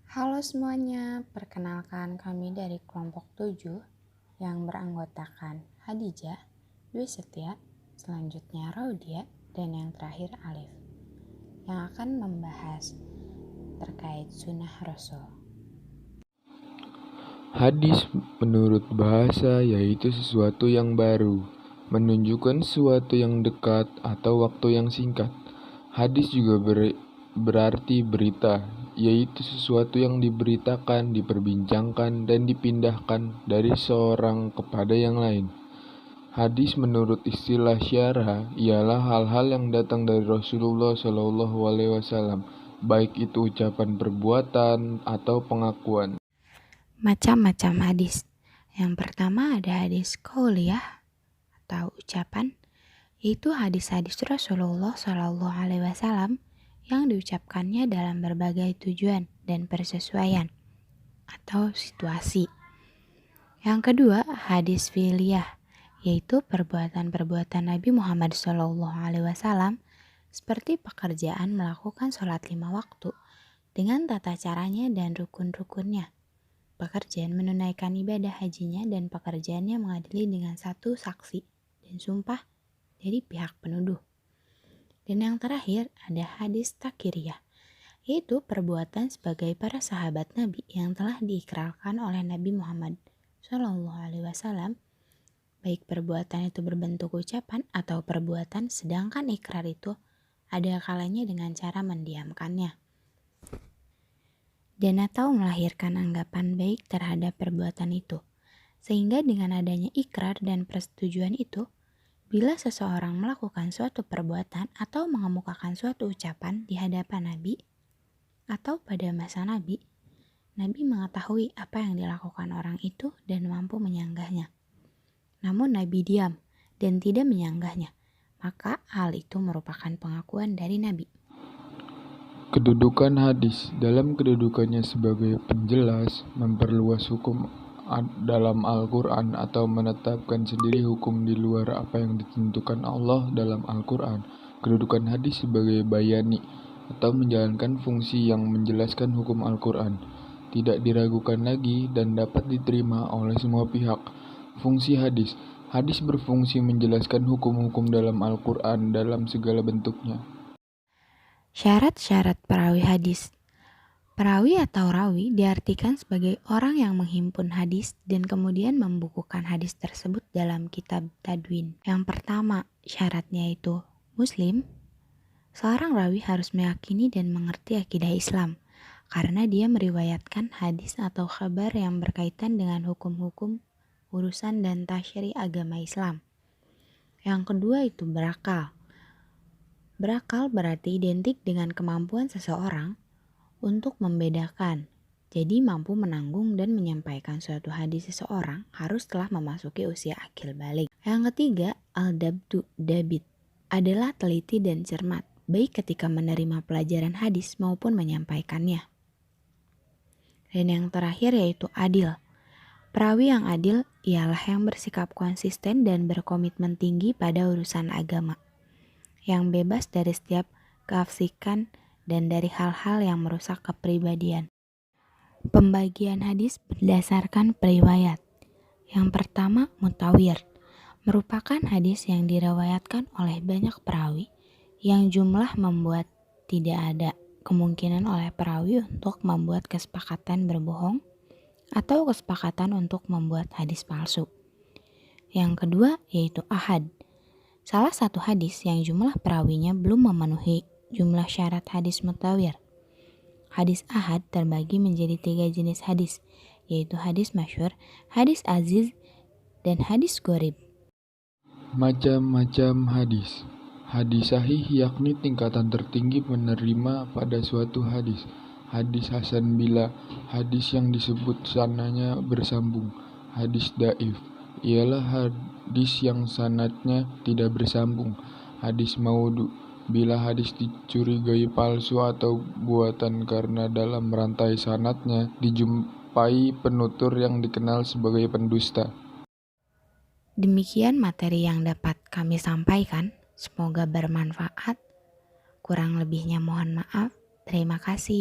Halo semuanya, perkenalkan kami dari kelompok 7 yang beranggotakan Hadijah, Dwi Setia, selanjutnya Raudia, dan yang terakhir Alif, yang akan membahas terkait sunnah Rasul. Hadis menurut bahasa yaitu sesuatu yang baru, menunjukkan sesuatu yang dekat atau waktu yang singkat. Hadis juga berarti berita, yaitu sesuatu yang diberitakan, diperbincangkan, dan dipindahkan dari seorang kepada yang lain. Hadis menurut istilah syarah ialah hal-hal yang datang dari Rasulullah SAW, baik itu ucapan, perbuatan, atau pengakuan. Macam-macam hadis. Yang pertama ada hadis qauliyah atau ucapan, yaitu hadis-hadis Rasulullah SAW yang diucapkannya dalam berbagai tujuan dan persesuaian atau situasi. Yang kedua, hadis fi'liyah, yaitu perbuatan-perbuatan Nabi Muhammad SAW seperti pekerjaan melakukan sholat 5 waktu dengan tata caranya dan rukun-rukunnya, pekerjaan menunaikan ibadah hajinya, dan pekerjaannya mengadili dengan satu saksi dan sumpah dari pihak penuduh. Dan yang terakhir ada hadis takiriyah, yaitu perbuatan sebagai para sahabat Nabi yang telah diikrarkan oleh Nabi Muhammad SAW, baik perbuatan itu berbentuk ucapan atau perbuatan, sedangkan ikrar itu ada kalanya dengan cara mendiamkannya dan atau melahirkan anggapan baik terhadap perbuatan itu. Sehingga dengan adanya ikrar dan persetujuan itu, bila seseorang melakukan suatu perbuatan atau mengemukakan suatu ucapan di hadapan Nabi atau pada masa Nabi mengetahui apa yang dilakukan orang itu dan mampu menyanggahnya. Namun Nabi diam dan tidak menyanggahnya, maka hal itu merupakan pengakuan dari Nabi. Kedudukan hadis dalam kedudukannya sebagai penjelas, memperluas hukum dalam Al-Quran atau menetapkan sendiri hukum di luar apa yang ditentukan Allah dalam Al-Quran. Kedudukan hadis sebagai bayani atau menjalankan fungsi yang menjelaskan hukum Al-Quran tidak diragukan lagi dan dapat diterima oleh semua pihak. Fungsi hadis. Hadis berfungsi menjelaskan hukum-hukum dalam Al-Quran dalam segala bentuknya. Syarat-syarat perawi hadis. Perawi atau rawi diartikan sebagai orang yang menghimpun hadis dan kemudian membukukan hadis tersebut dalam kitab tadwin. Yang pertama, syaratnya itu Muslim. Seorang rawi harus meyakini dan mengerti akidah Islam, karena dia meriwayatkan hadis atau kabar yang berkaitan dengan hukum-hukum, urusan dan tasyri agama Islam. Yang kedua itu berakal. Berakal berarti identik dengan kemampuan seseorang untuk membedakan. Jadi mampu menanggung dan menyampaikan suatu hadis seseorang harus telah memasuki usia akil balik. Yang ketiga, al-dabtu dabit adalah teliti dan cermat, baik ketika menerima pelajaran hadis maupun menyampaikannya. Dan yang terakhir yaitu adil. Perawi yang adil ialah yang bersikap konsisten dan berkomitmen tinggi pada urusan agama, yang bebas dari setiap keafsikan dan dari hal-hal yang merusak kepribadian. Pembagian hadis berdasarkan periwayat. Yang pertama, mutawir, merupakan hadis yang diriwayatkan oleh banyak perawi yang jumlah membuat tidak ada kemungkinan oleh perawi untuk membuat kesepakatan berbohong atau kesepakatan untuk membuat hadis palsu. Yang kedua yaitu ahad, salah satu hadis yang jumlah perawinya belum memenuhi jumlah syarat hadis mutawir. Hadis ahad terbagi menjadi 3 jenis hadis, yaitu hadis masyhur, hadis aziz, dan hadis gharib. Macam-macam hadis. Hadis sahih yakni tingkatan tertinggi penerima pada suatu hadis. Hadis hasan bila hadis yang disebut sanadnya bersambung. Hadis dhaif ialah hadis yang sanadnya tidak bersambung. Hadis maudhu bila hadis dicurigai palsu atau buatan karena dalam rantai sanadnya dijumpai penutur yang dikenal sebagai pendusta. Demikian materi yang dapat kami sampaikan. Semoga bermanfaat. Kurang lebihnya mohon maaf. Terima kasih.